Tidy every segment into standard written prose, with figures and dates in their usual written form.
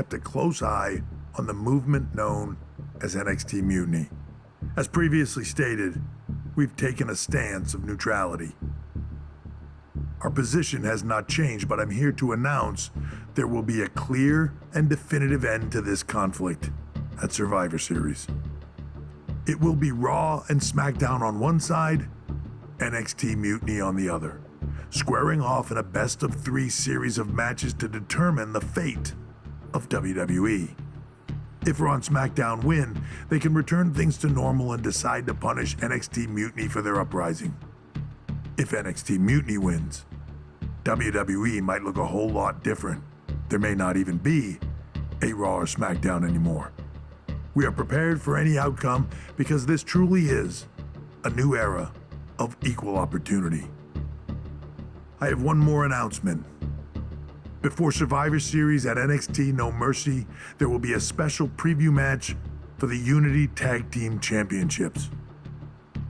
kept a close eye on the movement known as NXT Mutiny. As previously stated, we've taken a stance of neutrality. Our position has not changed, but I'm here to announce there will be a clear and definitive end to this conflict at Survivor Series. It will be Raw and SmackDown on one side, NXT Mutiny on the other, squaring off in a best-of-3 series of matches to determine the fate of WWE. If Raw and SmackDown win, they can return things to normal and decide to punish NXT Mutiny for their uprising. If NXT Mutiny wins, WWE might look a whole lot different. There may not even be a Raw or SmackDown anymore. We are prepared for any outcome because this truly is a new era of equal opportunity. I have one more announcement. Before Survivor Series at NXT No Mercy, there will be a special preview match for the Unity Tag Team Championships.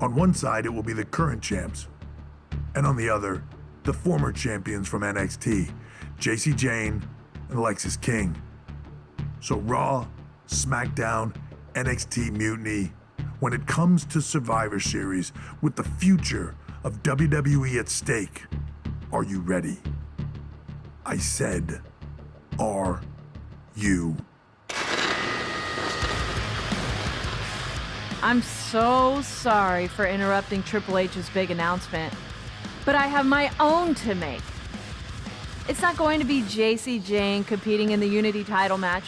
On one side, it will be the current champs, and on the other, the former champions from NXT, Jacy Jayne and Lexis King. So Raw, SmackDown, NXT Mutiny, when it comes to Survivor Series with the future of WWE at stake, are you ready? I said, are you? I'm so sorry for interrupting Triple H's big announcement, but I have my own to make. It's not going to be Jacy Jayne competing in the Unity title match,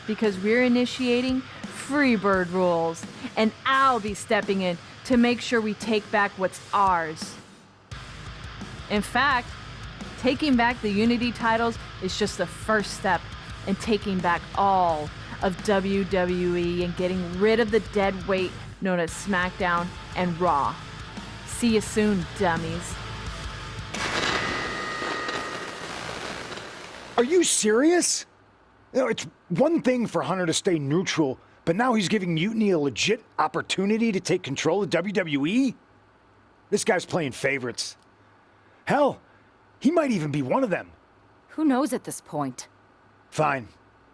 because we're initiating Freebird rules, and I'll be stepping in to make sure we take back what's ours. In fact, taking back the Unity titles is just the first step in taking back all of WWE and getting rid of the dead weight known as SmackDown and Raw. See you soon, dummies. Are you serious? You know, it's one thing for Hunter to stay neutral, but now he's giving Mutiny a legit opportunity to take control of WWE? This guy's playing favorites. Hell, he might even be one of them. Who knows at this point? Fine.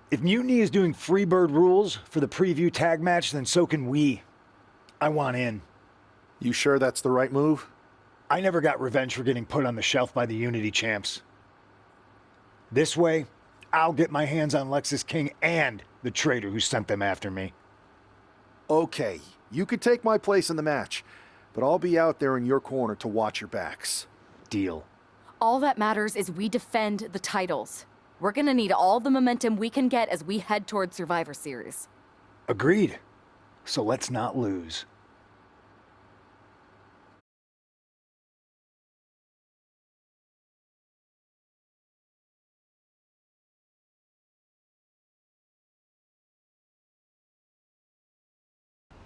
If Mutiny is doing Freebird rules for the preview tag match, then so can we. I want in. You sure that's the right move? I never got revenge for getting put on the shelf by the Unity champs. This way, I'll get my hands on Lexis King and the traitor who sent them after me. Okay, you could take my place in the match, but I'll be out there in your corner to watch your backs. Deal. All that matters is we defend the titles. We're gonna need all the momentum we can get as we head toward Survivor Series. Agreed. So let's not lose.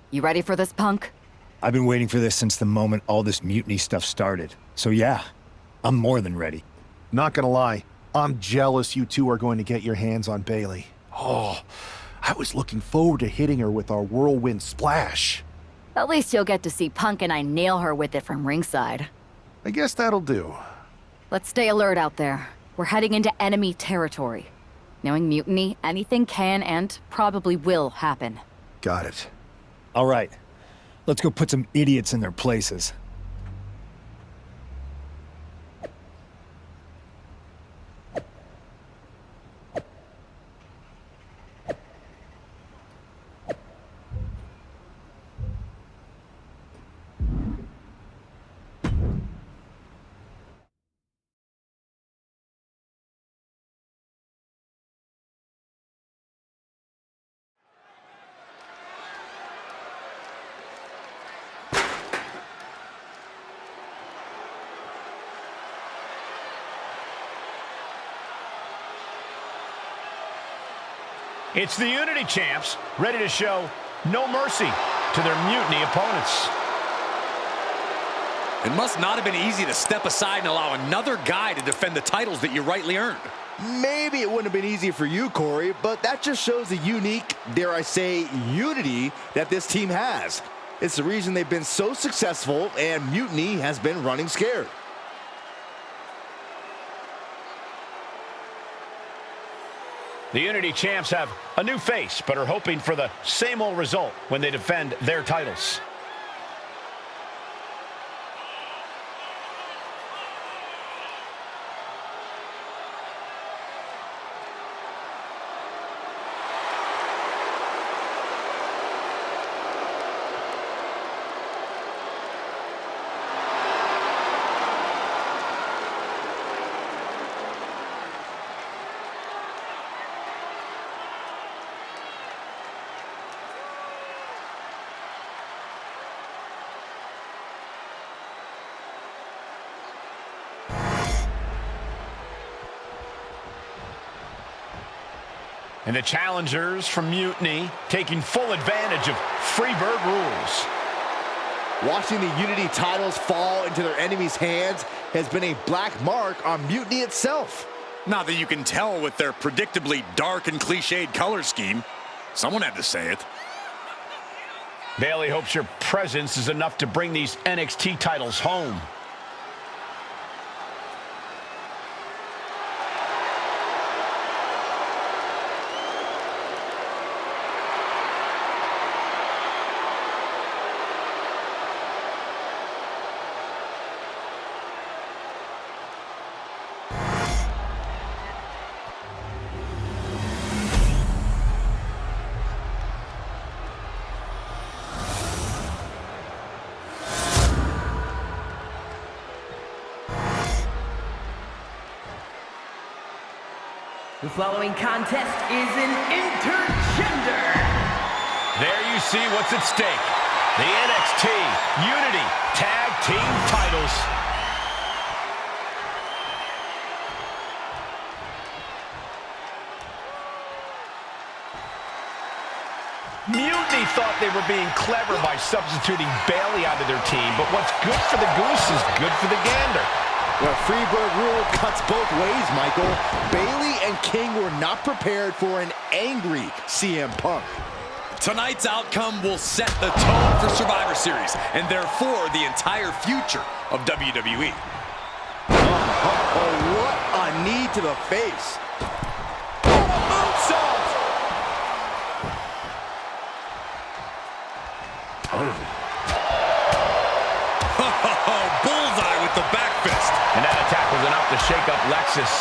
You ready for this, punk? I've been waiting for this since the moment all this Mutiny stuff started. So yeah, I'm more than ready. Not gonna lie, I'm jealous you two are going to get your hands on Bayley. Oh, I was looking forward to hitting her with our whirlwind splash. At least you'll get to see Punk and I nail her with it from ringside. I guess that'll do. Let's stay alert out there. We're heading into enemy territory. Knowing Mutiny, anything can and probably will happen. Got it. All right, let's go put some idiots in their places. It's the Unity champs, ready to show no mercy to their Mutiny opponents. It must not have been easy to step aside and allow another guy to defend the titles that you rightly earned. Maybe it wouldn't have been easy for you, Corey, but that just shows the unique, dare I say, unity that this team has. It's the reason they've been so successful, and Mutiny has been running scared. The Unity champs have a new face, but are hoping for the same old result when they defend their titles. And the challengers from Mutiny taking full advantage of Freebird rules. Watching the Unity titles fall into their enemies' hands has been a black mark on Mutiny itself. Not that you can tell with their predictably dark and cliched color scheme. Someone had to say it. Bayley hopes your presence is enough to bring these NXT titles home. The following contest is an intergender. There you see what's at stake. The NXT Unity Tag Team titles. Mutiny thought they were being clever by substituting Bayley onto their team, but what's good for the goose is good for the gander. The Freebird rule cuts both ways, Michael. Bayley and King were not prepared for an angry CM Punk. Tonight's outcome will set the tone for Survivor Series, and therefore the entire future of WWE. Oh, what a knee to the face. What a moonsault! Bullseye with the back fist. And that attack was enough to shake up Lexus.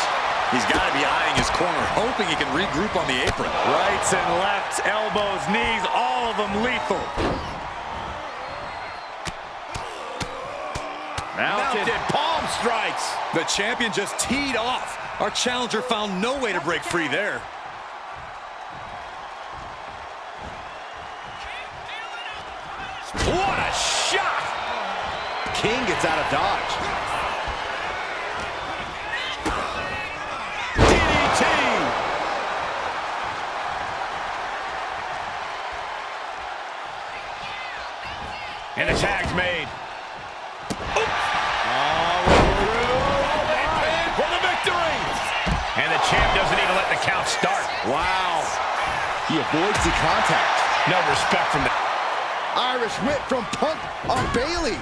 He's got to be eyeing his corner, hoping he can regroup on the apron. Rights and lefts, elbows, knees, all of them lethal. Mounted palm strikes. The champion just teed off. Our challenger found no way to break free there. What a shot! King gets out of dodge. DDT! And the tag's made. For the victory! And the champ doesn't even let the count start. Wow. He avoids the contact. No respect from the... Irish whip from Punk on Bayley.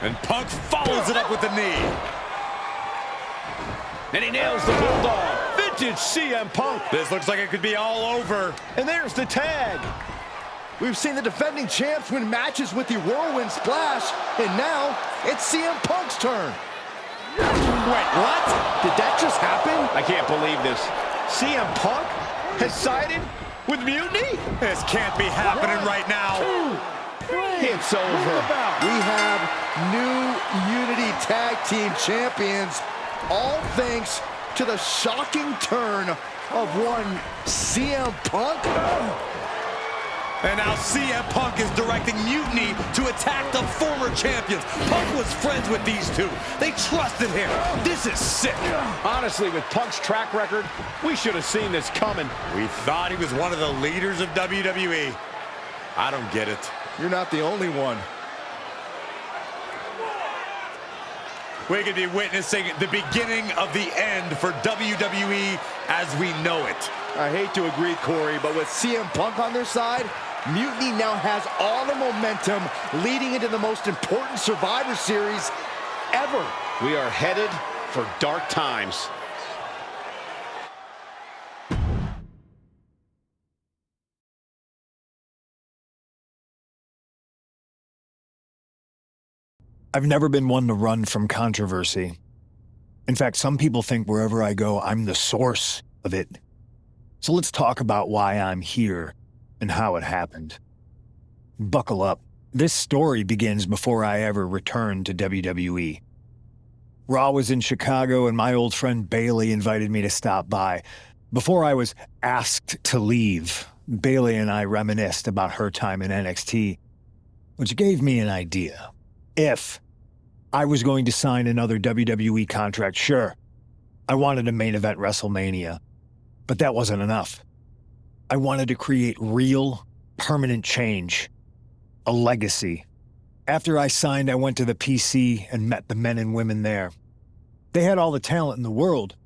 And Punk follows it up with the knee. And he nails the Bulldog. Vintage CM Punk. This looks like it could be all over. And there's the tag. We've seen the defending champs win matches with the Whirlwind Splash, and now it's CM Punk's turn. Wait, what? Did that just happen? I can't believe this. CM Punk has sided with Mutiny? This can't be happening right now. It's over. We have new Unity Tag Team Champions, all thanks to the shocking turn of one CM Punk. And now CM Punk is directing Mutiny to attack the former champions. Punk was friends with these two. They trusted him. This is sick. Honestly, with Punk's track record, we should have seen this coming. We thought he was one of the leaders of WWE. I don't get it. You're not the only one. We could be witnessing the beginning of the end for WWE as we know it. I hate to agree, Corey, but with CM Punk on their side, Mutiny now has all the momentum leading into the most important Survivor Series ever. We are headed for dark times. I've never been one to run from controversy. In fact, some people think wherever I go, I'm the source of it. So let's talk about why I'm here and how it happened. Buckle up. This story begins before I ever returned to WWE. Raw was in Chicago and my old friend Bayley invited me to stop by. Before I was asked to leave, Bayley and I reminisced about her time in NXT, which gave me an idea. If I was going to sign another WWE contract, sure, I wanted a main event WrestleMania, but that wasn't enough. I wanted to create real, permanent change, a legacy. After I signed, I went to the PC and met the men and women there. They had all the talent in the world,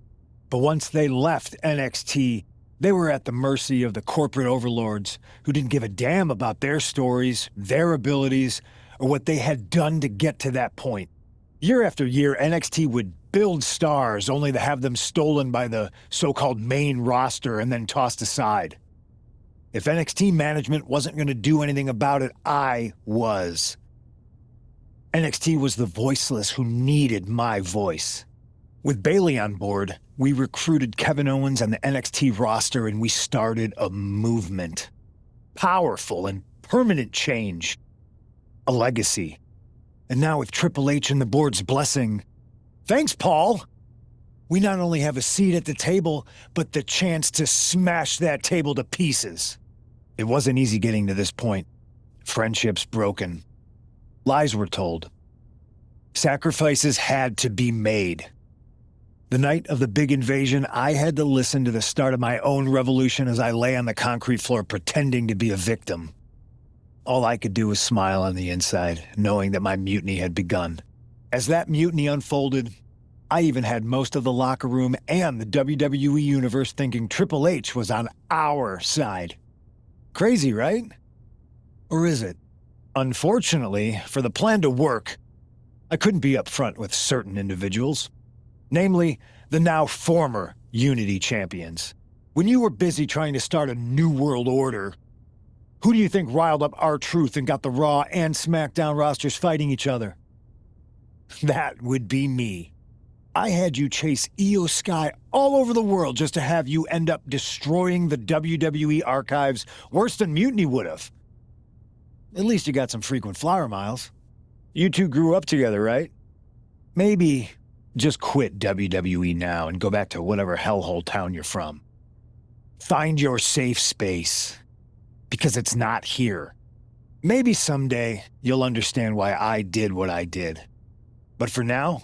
but once they left NXT, they were at the mercy of the corporate overlords who didn't give a damn about their stories, their abilities, or what they had done to get to that point. Year after year, NXT would build stars only to have them stolen by the so-called main roster and then tossed aside. If NXT management wasn't going to do anything about it, I was. NXT was the voiceless who needed my voice. With Bayley on board, we recruited Kevin Owens and the NXT roster and we started a movement. Powerful and permanent change. A legacy. And now with Triple H and the board's blessing, thanks, Paul! We not only have a seat at the table, but the chance to smash that table to pieces. It wasn't easy getting to this point. Friendships broken. Lies were told. Sacrifices had to be made. The night of the big invasion, I had to listen to the start of my own revolution as I lay on the concrete floor pretending to be a victim. All I could do was smile on the inside, knowing that my mutiny had begun. As that mutiny unfolded, I even had most of the locker room and the WWE Universe thinking Triple H was on our side. Crazy, right? Or is it? Unfortunately, for the plan to work, I couldn't be upfront with certain individuals. Namely, the now former Unity champions. When you were busy trying to start a new world order, who do you think riled up R-Truth and got the Raw and SmackDown rosters fighting each other? That would be me. I had you chase Io Sky all over the world just to have you end up destroying the WWE archives worse than Mutiny would have. At least you got some frequent flyer miles. You two grew up together, right? Maybe just quit WWE now and go back to whatever hellhole town you're from. Find your safe space. Because it's not here. Maybe someday you'll understand why I did what I did. But for now,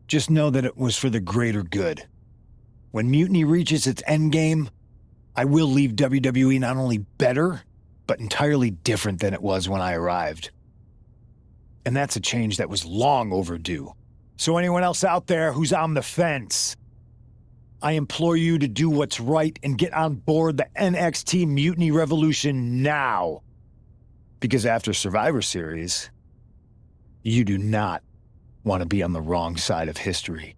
just know that it was for the greater good. When Mutiny reaches its endgame, I will leave WWE not only better, but entirely different than it was when I arrived. And that's a change that was long overdue. So anyone else out there who's on the fence, I implore you to do what's right and get on board the NXT Mutiny Revolution now. Because after Survivor Series, you do not want to be on the wrong side of history.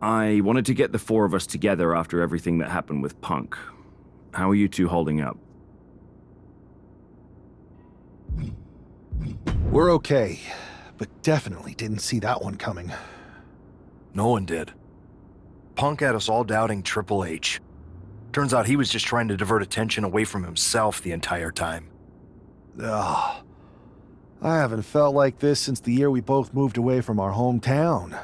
I wanted to get the four of us together after everything that happened with Punk. How are you two holding up? We're okay, but definitely didn't see that one coming. No one did. Punk had us all doubting Triple H. Turns out he was just trying to divert attention away from himself the entire time. Ugh. I haven't felt like this since the year we both moved away from our hometown.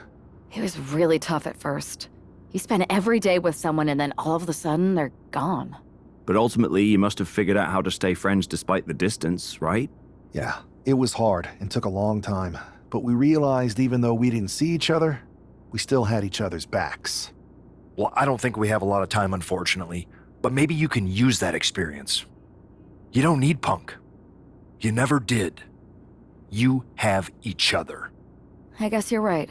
It was really tough at first. You spend every day with someone and then all of a sudden they're gone. But ultimately, you must have figured out how to stay friends despite the distance, right? Yeah, it was hard and took a long time. But we realized even though we didn't see each other, we still had each other's backs. Well, I don't think we have a lot of time, unfortunately. But maybe you can use that experience. You don't need Punk. You never did. You have each other. I guess you're right.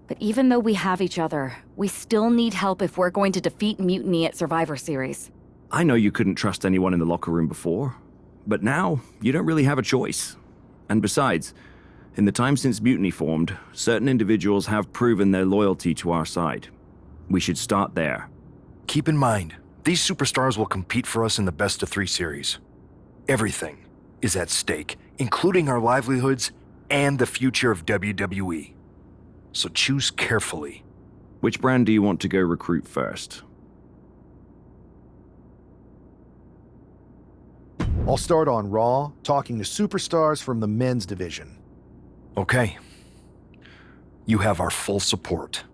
But even though we have each other, we still need help if we're going to defeat Mutiny at Survivor Series. I know you couldn't trust anyone in the locker room before, but now you don't really have a choice. And besides, in the time since Mutiny formed, certain individuals have proven their loyalty to our side. We should start there. Keep in mind, these superstars will compete for us in the best-of-3 series. Everything is at stake, including our livelihoods and the future of WWE. So choose carefully. Which brand do you want to go recruit first? I'll start on Raw, talking to superstars from the men's division. Okay. You have our full support.